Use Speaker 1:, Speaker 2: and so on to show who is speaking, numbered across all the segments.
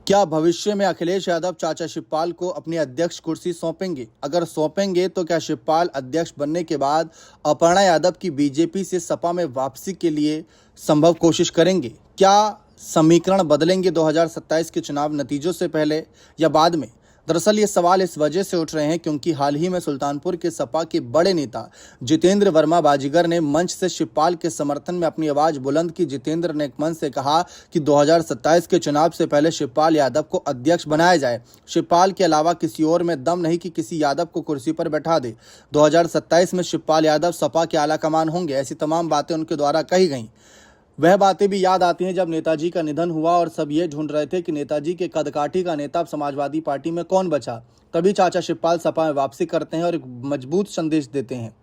Speaker 1: क्या भविष्य में अखिलेश यादव चाचा शिवपाल को अपनी अध्यक्ष कुर्सी सौंपेंगे? अगर सौंपेंगे तो क्या शिवपाल अध्यक्ष बनने के बाद अपर्णा यादव की बीजेपी से सपा में वापसी के लिए संभव कोशिश करेंगे? क्या समीकरण बदलेंगे 2027 के चुनाव नतीजों से पहले या बाद में? दरअसल ये सवाल इस वजह से उठ रहे हैं क्योंकि हाल ही में सुल्तानपुर के सपा के बड़े नेता जितेंद्र वर्मा बाजीगर ने मंच से शिवपाल के समर्थन में अपनी आवाज बुलंद की। जितेंद्र ने एक मंच से कहा कि 2027 के चुनाव से पहले शिवपाल यादव को अध्यक्ष बनाया जाए। शिवपाल के अलावा किसी और में दम नहीं कि किसी यादव को कुर्सी पर बैठा दे। 2027 में शिवपाल यादव सपा के आला कमान होंगे, ऐसी तमाम बातें उनके द्वारा कही गईं। वह बातें भी याद आती हैं जब नेताजी का निधन हुआ और सब ये ढूंढ रहे थे कि नेताजी के कदकाठी का नेता अब समाजवादी पार्टी में कौन बचा। तभी चाचा शिवपाल सपा में वापसी करते हैं और एक मजबूत संदेश देते हैं।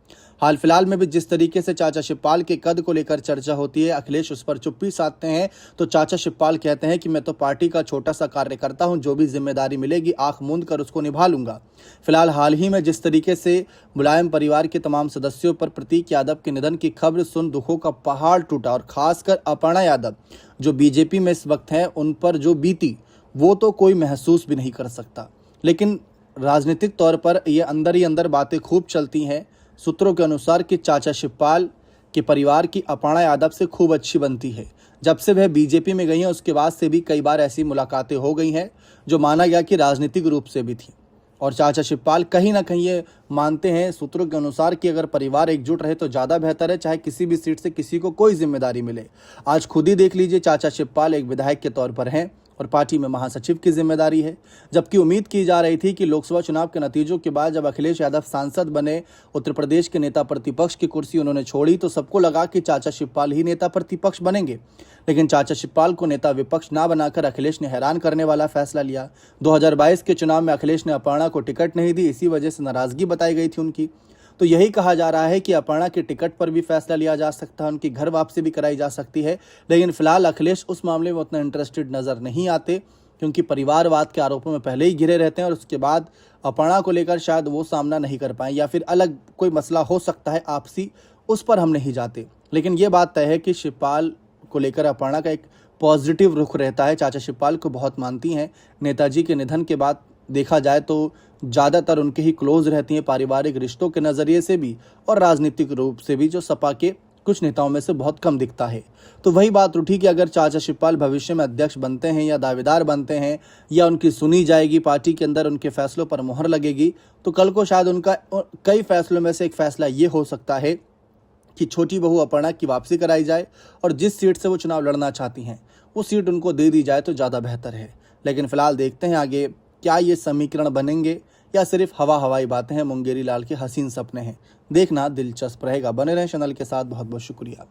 Speaker 1: हाल फिलहाल में भी जिस तरीके से चाचा शिवपाल के कद को लेकर चर्चा होती है, अखिलेश उस पर चुप्पी साधते हैं तो चाचा शिवपाल कहते हैं कि मैं तो पार्टी का छोटा सा कार्यकर्ता हूं, जो भी जिम्मेदारी मिलेगी आंख मूंद कर उसको निभा लूंगा। फिलहाल हाल ही में जिस तरीके से मुलायम परिवार के तमाम सदस्यों पर प्रतीक यादव के निधन की खबर सुन दुखों का पहाड़ टूटा और खासकर अपर्णा यादव जो बीजेपी में इस वक्त हैं, उन पर जो बीती वो तो कोई महसूस भी नहीं कर सकता। लेकिन राजनीतिक तौर पर ये अंदर ही अंदर बातें खूब चलती हैं सूत्रों के अनुसार कि चाचा शिवपाल के परिवार की अपर्णा यादव से खूब अच्छी बनती है। जब से वह बीजेपी में गई हैं उसके बाद से भी कई बार ऐसी मुलाकातें हो गई हैं जो माना गया कि राजनीतिक रूप से भी थी। और चाचा शिवपाल कहीं ना कहीं ये मानते हैं सूत्रों के अनुसार कि अगर परिवार एकजुट रहे तो ज़्यादा बेहतर है, चाहे किसी भी सीट से किसी को कोई जिम्मेदारी मिले। आज खुद ही देख लीजिए, चाचा शिवपाल एक विधायक के तौर पर हैं और पार्टी में महासचिव की जिम्मेदारी है। जबकि उम्मीद की जा रही थी कि लोकसभा चुनाव के नतीजों के बाद जब अखिलेश यादव सांसद बने, उत्तर प्रदेश के नेता प्रतिपक्ष की कुर्सी उन्होंने छोड़ी, तो सबको लगा कि चाचा शिवपाल ही नेता प्रतिपक्ष बनेंगे। लेकिन चाचा शिवपाल को नेता विपक्ष ना बनाकर अखिलेश ने हैरान करने वाला फैसला लिया। 2022 के चुनाव में अखिलेश ने अपर्णा को टिकट नहीं दी, इसी वजह से नाराजगी बताई गई थी उनकी। तो यही कहा जा रहा है कि अपर्णा के टिकट पर भी फैसला लिया जा सकता है, उनकी घर वापसी भी कराई जा सकती है। लेकिन फिलहाल अखिलेश उस मामले में उतना इंटरेस्टेड नजर नहीं आते क्योंकि परिवारवाद के आरोपों में पहले ही घिरे रहते हैं और उसके बाद अपर्णा को लेकर शायद वो सामना नहीं कर पाए या फिर अलग कोई मसला हो सकता है आपसी, उस पर हम नहीं जाते। लेकिन ये बात तय है कि शिवपाल को लेकर अपर्णा का एक पॉजिटिव रुख रहता है। चाचा शिवपाल को बहुत मानती हैं। नेताजी के निधन के बाद देखा जाए तो ज़्यादातर उनके ही क्लोज रहती हैं, पारिवारिक रिश्तों के नज़रिए से भी और राजनीतिक रूप से भी, जो सपा के कुछ नेताओं में से बहुत कम दिखता है। तो वही बात उठी कि अगर चाचा शिवपाल भविष्य में अध्यक्ष बनते हैं या दावेदार बनते हैं या उनकी सुनी जाएगी, पार्टी के अंदर उनके फैसलों पर मुहर लगेगी, तो कल को शायद उनका कई फैसलों में से एक फैसला ये हो सकता है कि छोटी बहू अपर्णा की वापसी कराई जाए और जिस सीट से वो चुनाव लड़ना चाहती हैं वो सीट उनको दे दी जाए तो ज़्यादा बेहतर है। लेकिन फिलहाल देखते हैं आगे क्या ये समीकरण बनेंगे या सिर्फ हवाई बातें हैं, मुंगेरी लाल के हसीन सपने हैं। देखना दिलचस्प रहेगा। बने रहें चैनल के साथ। बहुत बहुत शुक्रिया।